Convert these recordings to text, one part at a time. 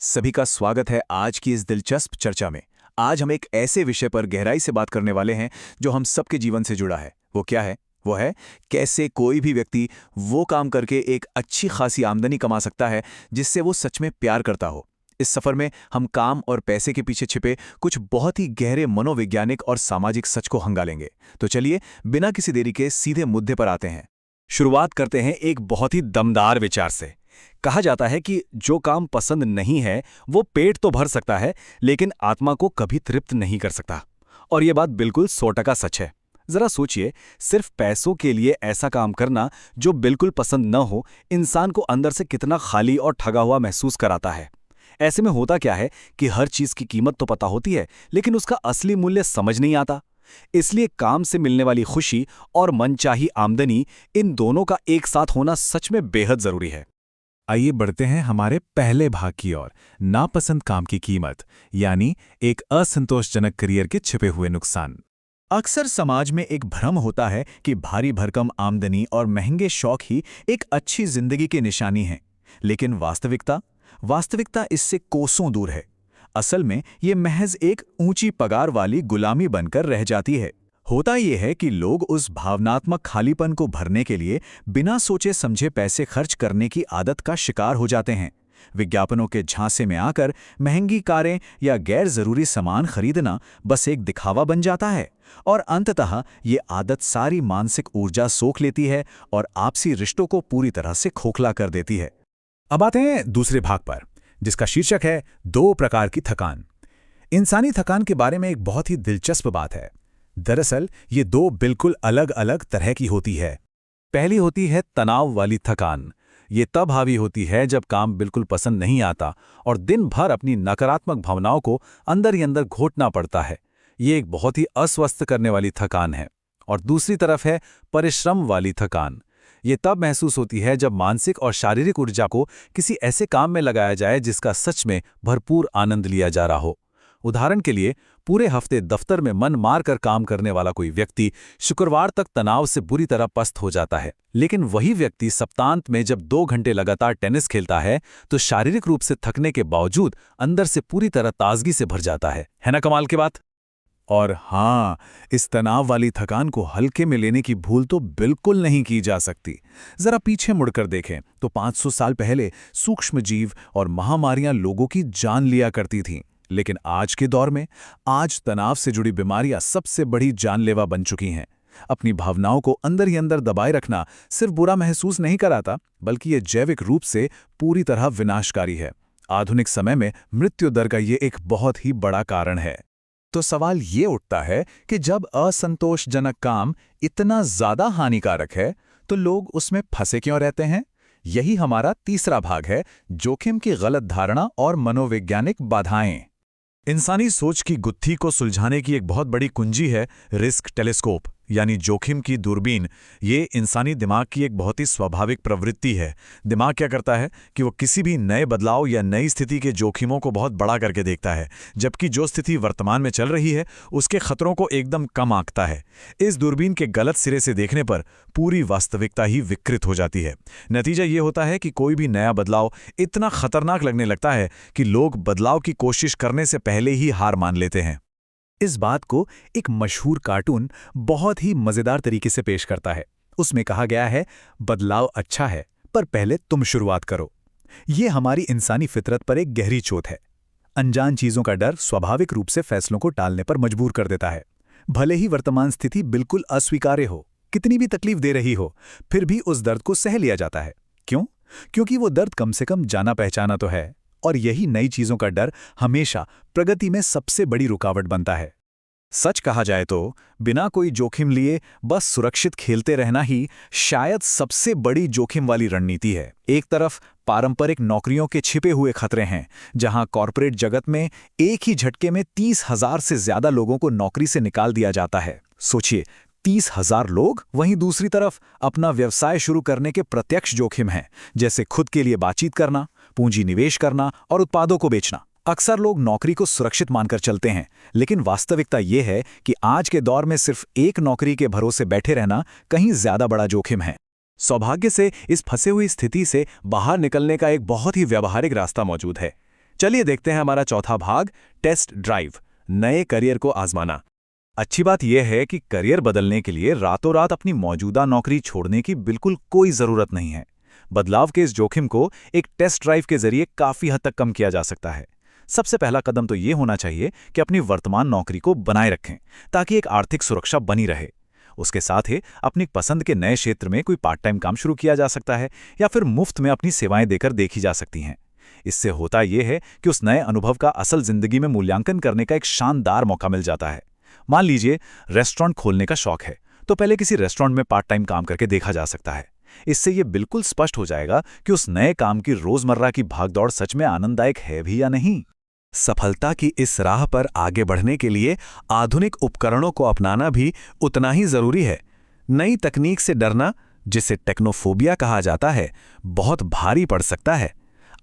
सभी का स्वागत है आज की इस दिलचस्प चर्चा में। आज हम एक ऐसे विषय पर गहराई से बात करने वाले हैं जो हम सबके जीवन से जुड़ा है। वो क्या है? वो है कैसे कोई भी व्यक्ति वो काम करके एक अच्छी खासी आमदनी कमा सकता है जिससे वो सच में प्यार करता हो। इस सफर में हम काम और पैसे के पीछे छिपे कुछ बहुत ही गहरे मनोवैज्ञानिक और सामाजिक सच को हंगालेंगे। तो चलिए बिना किसी देरी के सीधे मुद्दे पर आते हैं। शुरुआत करते हैं एक बहुत ही दमदार विचार से। कहा जाता है कि जो काम पसंद नहीं है वो पेट तो भर सकता है लेकिन आत्मा को कभी तृप्त नहीं कर सकता। और ये बात बिल्कुल 100% सच है। जरा सोचिए, सिर्फ पैसों के लिए ऐसा काम करना जो बिल्कुल पसंद न हो इंसान को अंदर से कितना खाली और ठगा हुआ महसूस कराता है। ऐसे में होता क्या है कि हर चीज की कीमत तो पता होती है लेकिन उसका असली मूल्य समझ नहीं आता। इसलिए काम से मिलने वाली खुशी और मनचाही आमदनी, इन दोनों का एक साथ होना सच में बेहद जरूरी है। आइए बढ़ते हैं हमारे पहले भाग की ओर, नापसंद काम की कीमत, यानी एक असंतोषजनक करियर के छिपे हुए नुकसान। अक्सर समाज में एक भ्रम होता है कि भारी भरकम आमदनी और महंगे शौक ही एक अच्छी जिंदगी की निशानी है। लेकिन वास्तविकता इससे कोसों दूर है। असल में ये महज एक ऊंची पगार वाली गुलामी बनकर रह जाती है। होता यह है कि लोग उस भावनात्मक खालीपन को भरने के लिए बिना सोचे समझे पैसे खर्च करने की आदत का शिकार हो जाते हैं। विज्ञापनों के झांसे में आकर महंगी कारें या गैर जरूरी सामान खरीदना बस एक दिखावा बन जाता है और अंततः ये आदत सारी मानसिक ऊर्जा सोख लेती है और आपसी रिश्तों को पूरी तरह से खोखला कर देती है। अब आते हैं दूसरे भाग पर, जिसका शीर्षक है 2 प्रकार की थकान। इंसानी थकान के बारे में एक बहुत ही दिलचस्प बात है। दरअसल ये 2 बिल्कुल अलग अलग तरह की होती है। पहली होती है तनाव वाली थकान। ये तब हावी होती है जब काम बिल्कुल पसंद नहीं आता और दिन भर अपनी नकारात्मक भावनाओं को अंदर ही अंदर घोटना पड़ता है। ये एक बहुत ही अस्वस्थ करने वाली थकान है। और दूसरी तरफ है परिश्रम वाली थकान। ये तब महसूस होती है जब मानसिक और शारीरिक ऊर्जा को किसी ऐसे काम में लगाया जाए जिसका सच में भरपूर आनंद लिया जा रहा हो। उदाहरण के लिए, पूरे हफ्ते दफ्तर में मन मारकर काम करने वाला कोई व्यक्ति शुक्रवार तक तनाव से बुरी तरह पस्त हो जाता है, लेकिन वही व्यक्ति सप्तांत में जब 2 घंटे लगातार टेनिस खेलता है तो शारीरिक रूप से थकने के बावजूद अंदर से पूरी तरह ताजगी से भर जाता है ना? कमाल की बात। और हाँ, इस तनाव वाली थकान को हल्के में लेने की भूल तो बिल्कुल नहीं की जा सकती। जरा पीछे मुड़कर देखें तो 500 साल पहले सूक्ष्मजीव और महामारियां लोगों की जान लिया करती थीं। लेकिन आज के दौर में आज तनाव से जुड़ी बीमारियां सबसे बड़ी जानलेवा बन चुकी हैं। अपनी भावनाओं को अंदर ही अंदर दबाए रखना सिर्फ बुरा महसूस नहीं कराता, बल्कि ये जैविक रूप से पूरी तरह विनाशकारी है। आधुनिक समय में मृत्यु दर का ये एक बहुत ही बड़ा कारण है। तो सवाल ये उठता है कि जब असंतोषजनक काम इतना ज्यादा हानिकारक है तो लोग उसमें फंसे क्यों रहते हैं? यही हमारा तीसरा भाग है, जोखिम की गलत धारणा और मनोवैज्ञानिक बाधाएं। इंसानी सोच की गुत्थी को सुलझाने की एक बहुत बड़ी कुंजी है रिस्क टेलीस्कोप, यानी जोखिम की दूरबीन। ये इंसानी दिमाग की एक बहुत ही स्वाभाविक प्रवृत्ति है। दिमाग क्या करता है कि वो किसी भी नए बदलाव या नई स्थिति के जोखिमों को बहुत बड़ा करके देखता है, जबकि जो स्थिति वर्तमान में चल रही है उसके खतरों को एकदम कम आंकता है। इस दूरबीन के गलत सिरे से देखने पर पूरी वास्तविकता ही विकृत हो जाती है। नतीजा ये होता है कि कोई भी नया बदलाव इतना खतरनाक लगने लगता है कि लोग बदलाव की कोशिश करने से पहले ही हार मान लेते हैं। इस बात को एक मशहूर कार्टून बहुत ही मजेदार तरीके से पेश करता है। उसमें कहा गया है, बदलाव अच्छा है पर पहले तुम शुरुआत करो। ये हमारी इंसानी फितरत पर एक गहरी चोट है। अनजान चीजों का डर स्वाभाविक रूप से फैसलों को टालने पर मजबूर कर देता है। भले ही वर्तमान स्थिति बिल्कुल अस्वीकार्य हो, कितनी भी तकलीफ दे रही हो, फिर भी उस दर्द को सह लिया जाता है। क्यों? क्योंकि वो दर्द कम से कम जाना पहचाना तो है। और यही नई चीजों का डर हमेशा प्रगति में सबसे बड़ी रुकावट बनता है। सच कहा जाए तो बिना कोई जोखिम लिए बस सुरक्षित खेलते रहना ही शायद सबसे बड़ी जोखिम वाली रणनीति है। एक तरफ पारंपरिक नौकरियों के छिपे हुए खतरे हैं, जहां कॉरपोरेट जगत में एक ही झटके में 30,000 से ज्यादा लोगों को नौकरी से निकाल दिया जाता है। सोचिए, 30,000 लोग। वहीं दूसरी तरफ अपना व्यवसाय शुरू करने के प्रत्यक्ष जोखिम हैं, जैसे खुद के लिए बातचीत करना, पूंजी निवेश करना और उत्पादों को बेचना। अक्सर लोग नौकरी को सुरक्षित मानकर चलते हैं, लेकिन वास्तविकता ये है कि आज के दौर में सिर्फ एक नौकरी के भरोसे बैठे रहना कहीं ज्यादा बड़ा जोखिम है। सौभाग्य से इस फंसे हुई स्थिति से बाहर निकलने का एक बहुत ही व्यावहारिक रास्ता मौजूद है। चलिए देखते हैं हमारा चौथा भाग, टेस्ट ड्राइव, नए करियर को आजमाना। अच्छी बात यह है कि करियर बदलने के लिए रातों रात अपनी मौजूदा नौकरी छोड़ने की बिल्कुल कोई जरूरत नहीं है। बदलाव के इस जोखिम को एक टेस्ट ड्राइव के जरिए काफी हद तक कम किया जा सकता है। सबसे पहला कदम तो ये होना चाहिए कि अपनी वर्तमान नौकरी को बनाए रखें, ताकि एक आर्थिक सुरक्षा बनी रहे। उसके साथ ही अपनी पसंद के नए क्षेत्र में कोई पार्ट टाइम काम शुरू किया जा सकता है, या फिर मुफ्त में अपनी सेवाएं देकर देखी जा सकती हैं। इससे होता यह है कि उस नए अनुभव का असल जिंदगी में मूल्यांकन करने का एक शानदार मौका मिल जाता है। मान लीजिए रेस्टोरेंट खोलने का शौक है, तो पहले किसी रेस्टोरेंट में पार्ट टाइम काम करके देखा जा सकता है। इससे यह बिल्कुल स्पष्ट हो जाएगा कि उस नए काम की रोजमर्रा की भागदौड़ सच में आनंददायक है भी या नहीं। सफलता की इस राह पर आगे बढ़ने के लिए आधुनिक उपकरणों को अपनाना भी उतना ही जरूरी है। नई तकनीक से डरना, जिसे टेक्नोफोबिया कहा जाता है, बहुत भारी पड़ सकता है।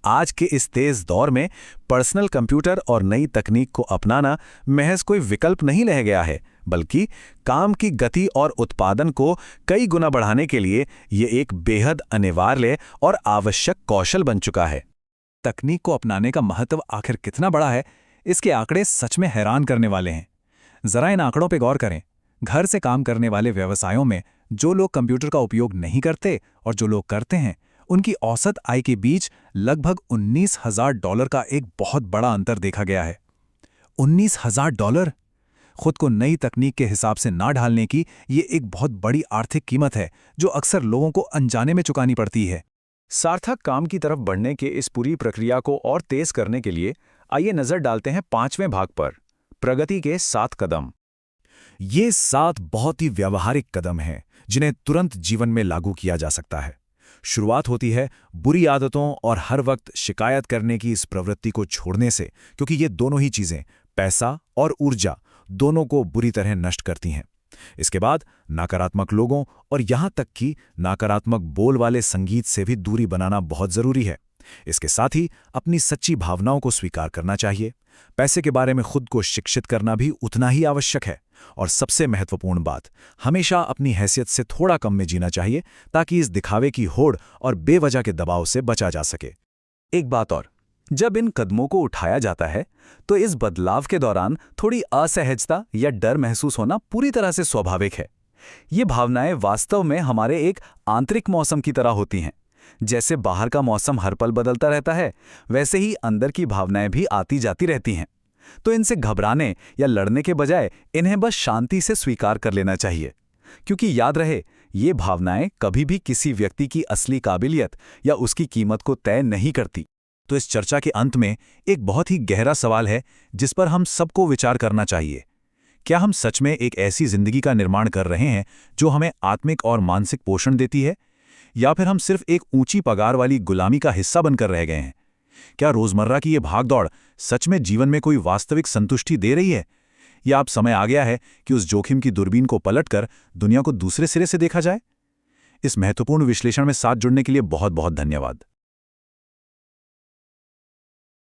आज के इस तेज दौर में पर्सनल कंप्यूटर और नई तकनीक को अपनाना महज कोई विकल्प नहीं रह गया है, बल्कि काम की गति और उत्पादन को कई गुना बढ़ाने के लिए ये एक बेहद अनिवार्य और आवश्यक कौशल बन चुका है। तकनीक को अपनाने का महत्व आखिर कितना बड़ा है, इसके आंकड़े सच में हैरान करने वाले हैं। जरा इन आंकड़ों पर गौर करें। घर से काम करने वाले व्यवसायों में जो लोग कंप्यूटर का उपयोग नहीं करते और जो लोग करते हैं, उनकी औसत आय के बीच लगभग $19,000 का एक बहुत बड़ा अंतर देखा गया है। $19,000! खुद को नई तकनीक के हिसाब से ना ढालने की ये एक बहुत बड़ी आर्थिक कीमत है, जो अक्सर लोगों को अनजाने में चुकानी पड़ती है। सार्थक काम की तरफ बढ़ने के इस पूरी प्रक्रिया को और तेज करने के लिए आइए नजर डालते हैं 5वें भाग पर, प्रगति के 7 कदम। ये 7 बहुत ही व्यावहारिक कदम हैं, जिन्हें तुरंत जीवन में लागू किया जा सकता है। शुरुआत होती है बुरी आदतों और हर वक्त शिकायत करने की इस प्रवृत्ति को छोड़ने से, क्योंकि ये दोनों ही चीजें पैसा और ऊर्जा दोनों को बुरी तरह नष्ट करती हैं। इसके बाद नकारात्मक लोगों और यहां तक कि नकारात्मक बोल वाले संगीत से भी दूरी बनाना बहुत जरूरी है। इसके साथ ही अपनी सच्ची भावनाओं को स्वीकार करना चाहिए। पैसे के बारे में खुद को शिक्षित करना भी उतना ही आवश्यक है। और सबसे महत्वपूर्ण बात, हमेशा अपनी हैसियत से थोड़ा कम में जीना चाहिए, ताकि इस दिखावे की होड़ और बेवजह के दबाव से बचा जा सके। एक बात और, जब इन कदमों को उठाया जाता है तो इस बदलाव के दौरान थोड़ी असहजता या डर महसूस होना पूरी तरह से स्वाभाविक है। ये भावनाएं वास्तव में हमारे एक आंतरिक मौसम की तरह होती हैं। जैसे बाहर का मौसम हर पल बदलता रहता है, वैसे ही अंदर की भावनाएं भी आती जाती रहती हैं। तो इनसे घबराने या लड़ने के बजाय इन्हें बस शांति से स्वीकार कर लेना चाहिए, क्योंकि याद रहे, ये भावनाएं कभी भी किसी व्यक्ति की असली काबिलियत या उसकी कीमत को तय नहीं करती। तो इस चर्चा के अंत में एक बहुत ही गहरा सवाल है, जिस पर हम सबको विचार करना चाहिए। क्या हम सच में एक ऐसी जिंदगी का निर्माण कर रहे हैं जो हमें आत्मिक और मानसिक पोषण देती है, या फिर हम सिर्फ एक ऊंची पगार वाली गुलामी का हिस्सा बनकर रह गए हैं? क्या रोजमर्रा की ये भागदौड़ सच में जीवन में कोई वास्तविक संतुष्टि दे रही है, या अब समय आ गया है कि उस जोखिम की दूरबीन को पलटकर दुनिया को दूसरे सिरे से देखा जाए? इस महत्वपूर्ण विश्लेषण में साथ जुड़ने के लिए बहुत बहुत धन्यवाद।